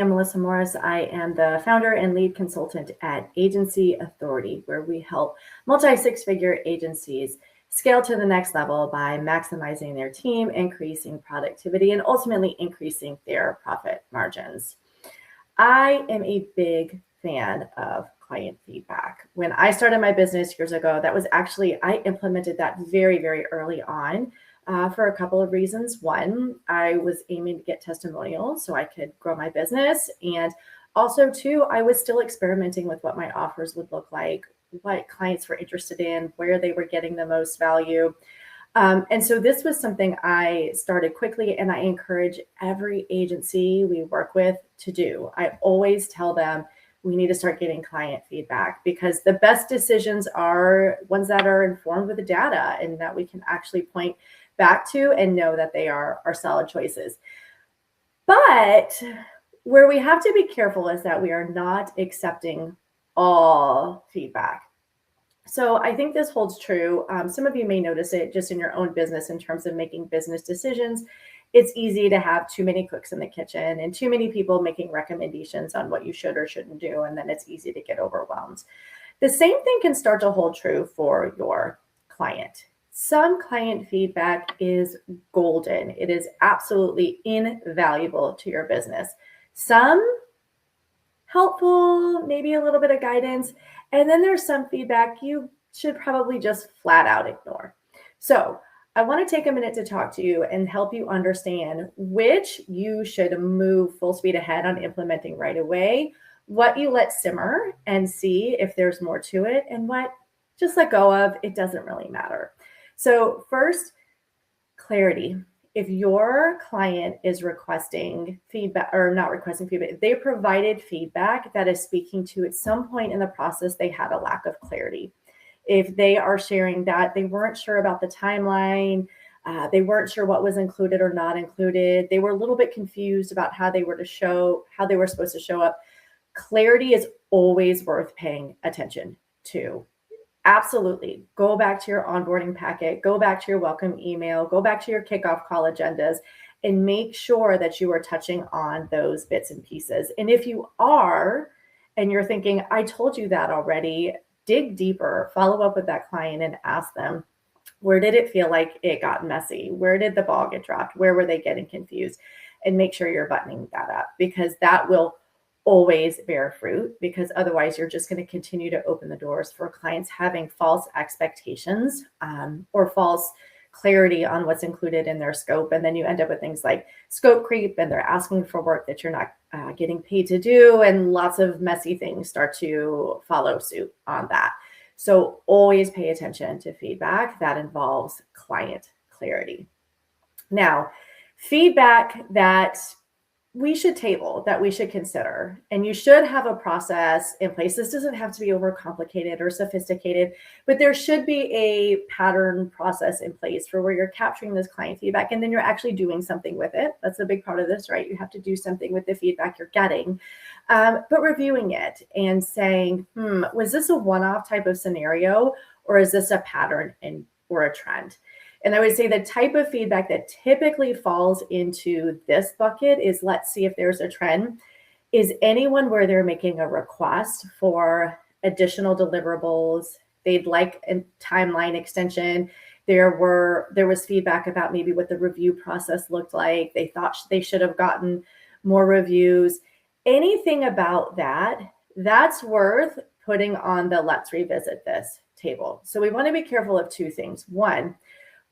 I'm Melissa Morris. I am the founder and lead consultant at Agency Authority, where we help multi six figure agencies scale to the next level by maximizing their team, increasing productivity, and ultimately increasing their profit margins. I am a big fan of client feedback. When I started my business years ago, that was actually, I implemented that very, very early on for a couple of reasons. One, I was aiming to get testimonials so I could grow my business. And also, two, I was still experimenting with what my offers would look like, what clients were interested in, where they were getting the most value. And so this was something I started quickly, and I encourage every agency we work with to do. I always tell them we need to start getting client feedback because the best decisions are ones that are informed with the data and that we can actually point back to and know that they are solid choices. But where we have to be careful is that we are not accepting all feedback. So I think this holds true. Some of you may notice it just in your own business in terms of making business decisions. It's easy to have too many cooks in the kitchen and too many people making recommendations on what you should or shouldn't do, and then it's easy to get overwhelmed. The same thing can start to hold true for your client. Some client feedback is golden. It is absolutely invaluable to your business. Some helpful, maybe a little bit of guidance. And then there's some feedback you should probably just flat out ignore. So I want to take a minute to talk to you and help you understand which you should move full speed ahead on implementing right away, what you let simmer and see if there's more to it, and what just let go of, it doesn't really matter. So first, clarity. If your client is requesting feedback or not requesting feedback, if they provided feedback that is speaking to at some point in the process, they had a lack of clarity. If they are sharing that they weren't sure about the timeline, they weren't sure what was included or not included, they were a little bit confused about how they were supposed to show up. Clarity is always worth paying attention to. Absolutely. Go back to your onboarding packet, go back to your welcome email, go back to your kickoff call agendas, and make sure that you are touching on those bits and pieces. And if you are, and you're thinking, I told you that already, dig deeper, follow up with that client and ask them, where did it feel like it got messy? Where did the ball get dropped? Where were they getting confused? And make sure you're buttoning that up, because that will always bear fruit, because otherwise you're just going to continue to open the doors for clients having false expectations or false clarity on what's included in their scope. And then you end up with things like scope creep, and they're asking for work that you're not getting paid to do. And lots of messy things start to follow suit on that. So always pay attention to feedback that involves client clarity. Now, feedback that we should table, that we should consider, and you should have a process in place. This doesn't have to be overcomplicated or sophisticated, but there should be a pattern process in place for where you're capturing this client feedback and then you're actually doing something with it. That's a big part of this, right? You have to do something with the feedback you're getting, but reviewing it and saying, was this a one-off type of scenario, or is this a pattern or a trend? And I would say the type of feedback that typically falls into this bucket is, let's see if there's a trend. Is anyone where they're making a request for additional deliverables? They'd like a timeline extension. There was feedback about maybe what the review process looked like. They thought they should have gotten more reviews. Anything about that, that's worth putting on the let's revisit this table. So we want to be careful of two things. One,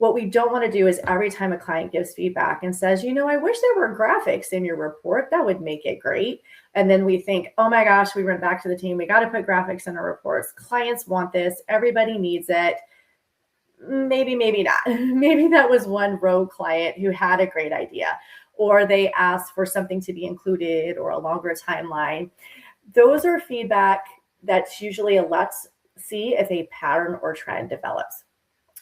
what we don't want to do is every time a client gives feedback and says, I wish there were graphics in your report, that would make it great. And then we think, oh my gosh, we went back to the team, we got to put graphics in our reports. Clients want this, everybody needs it. Maybe not. Maybe that was one rogue client who had a great idea, or they asked for something to be included or a longer timeline. Those are feedback that's usually a let's see if a pattern or trend develops.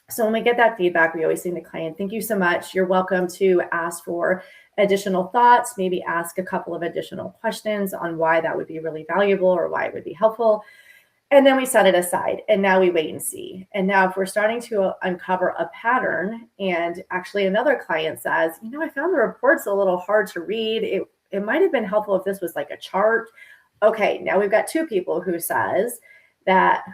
So when we get that feedback, we always say to the client, thank you so much. You're welcome to ask for additional thoughts, maybe ask a couple of additional questions on why that would be really valuable or why it would be helpful. And then we set it aside, and now we wait and see. And now if we're starting to uncover a pattern, and actually another client says, I found the reports a little hard to read. It it might have been helpful if this was like a chart. Okay, now we've got 2 people who say that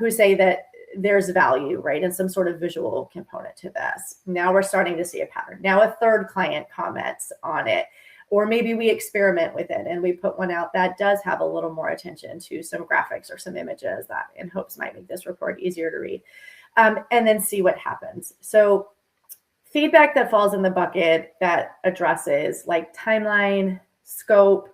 there's value, right? And some sort of visual component to this. Now we're starting to see a pattern. Now a 3rd client comments on it, or maybe we experiment with it and we put one out that does have a little more attention to some graphics or some images that in hopes might make this report easier to read, and then see what happens. So feedback that falls in the bucket that addresses like timeline, scope,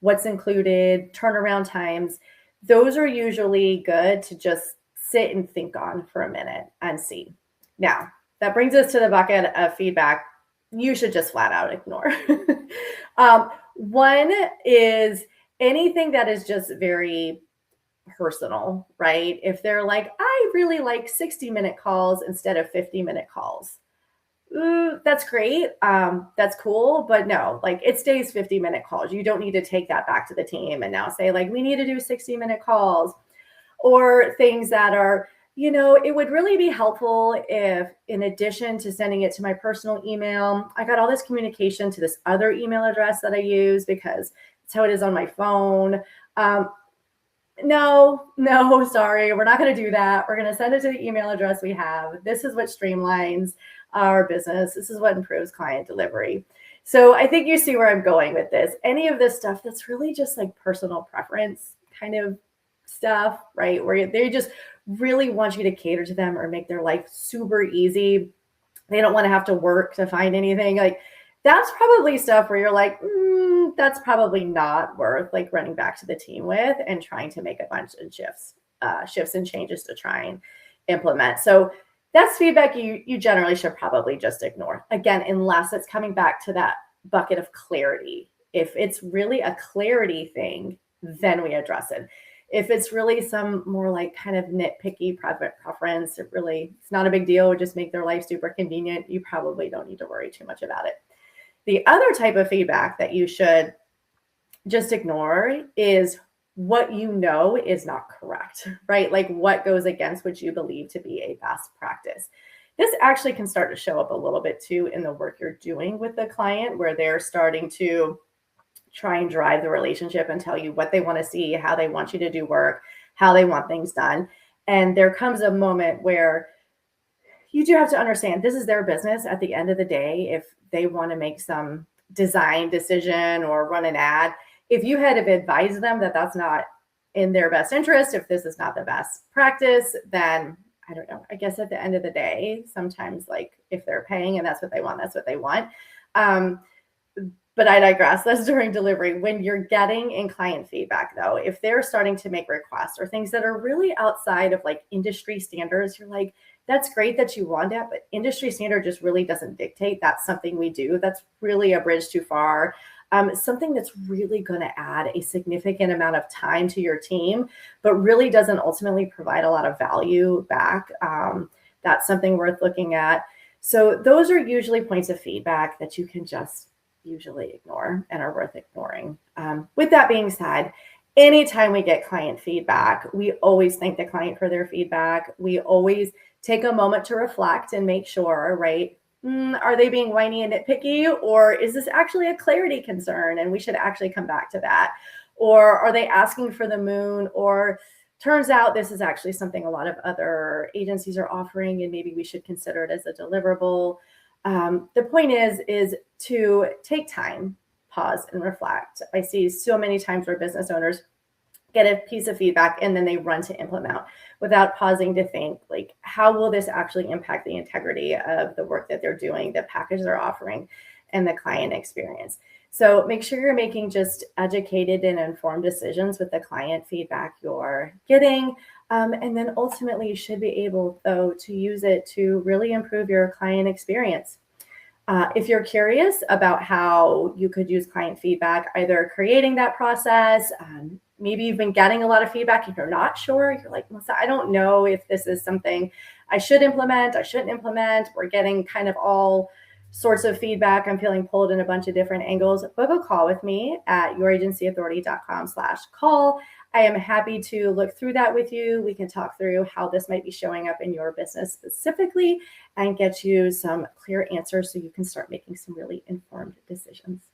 what's included, turnaround times, those are usually good to just sit and think on for a minute and see. Now, that brings us to the bucket of feedback you should just flat out ignore. One is anything that is just very personal, right? If they're like, I really like 60-minute calls instead of 50-minute calls. That's great. That's cool. But no, like it stays 50-minute calls. You don't need to take that back to the team and now say like, we need to do 60-minute calls, or things that are, it would really be helpful if, in addition to sending it to my personal email, I got all this communication to this other email address that I use because it's how it is on my phone. No, sorry, we're not going to do that. We're going to send it to the email address we have. This is what streamlines our business. This is what improves client delivery. So I think you see where I'm going with this. Any of this stuff that's really just like personal preference kind of stuff, right? Where they just really want you to cater to them or make their life super easy. They don't want to have to work to find anything. Like that's probably stuff where you're like, that's probably not worth like running back to the team with and trying to make a bunch of shifts and changes to try and implement. So that's feedback you generally should probably just ignore. Again, unless it's coming back to that bucket of clarity. If it's really a clarity thing, then we address it. If it's really some more like kind of nitpicky private preference, it's not a big deal. It would just make their life super convenient. You probably don't need to worry too much about it. The other type of feedback that you should just ignore is what you know is not correct, right? Like what goes against what you believe to be a best practice. This actually can start to show up a little bit too in the work you're doing with the client, where they're starting to try and drive the relationship and tell you what they want to see, how they want you to do work, how they want things done. And there comes a moment where you do have to understand this is their business at the end of the day. If they want to make some design decision or run an ad, if you had advised them that that's not in their best interest, if this is not the best practice, then I don't know. I guess at the end of the day, sometimes like if they're paying and that's what they want, that's what they want. But I digress. That's during delivery. When you're getting in client feedback, though, if they're starting to make requests or things that are really outside of like industry standards, you're like, that's great that you want that, but industry standard just really doesn't dictate that's something we do. That's really a bridge too far. Something that's really going to add a significant amount of time to your team, but really doesn't ultimately provide a lot of value back. That's something worth looking at. So those are usually points of feedback that you can just usually ignore and are worth ignoring. With that being said, anytime we get client feedback, we always thank the client for their feedback. We always take a moment to reflect and make sure, right? Are they being whiny and nitpicky, or is this actually a clarity concern and we should actually come back to that? Or are they asking for the moon, or turns out this is actually something a lot of other agencies are offering and maybe we should consider it as a deliverable. The point is to take time, pause, and reflect. I see so many times where business owners get a piece of feedback and then they run to implement without pausing to think, like, how will this actually impact the integrity of the work that they're doing, the package they're offering, and the client experience. So make sure you're making just educated and informed decisions with the client feedback you're getting. And then ultimately you should be able, though, to use it to really improve your client experience. If you're curious about how you could use client feedback, either creating that process, maybe you've been getting a lot of feedback and you're not sure, you're like, Melissa, I don't know if this is something I should implement, I shouldn't implement. We're getting kind of all sorts of feedback. I'm feeling pulled in a bunch of different angles. Book a call with me at youragencyauthority.com/call. I am happy to look through that with you. We can talk through how this might be showing up in your business specifically and get you some clear answers so you can start making some really informed decisions.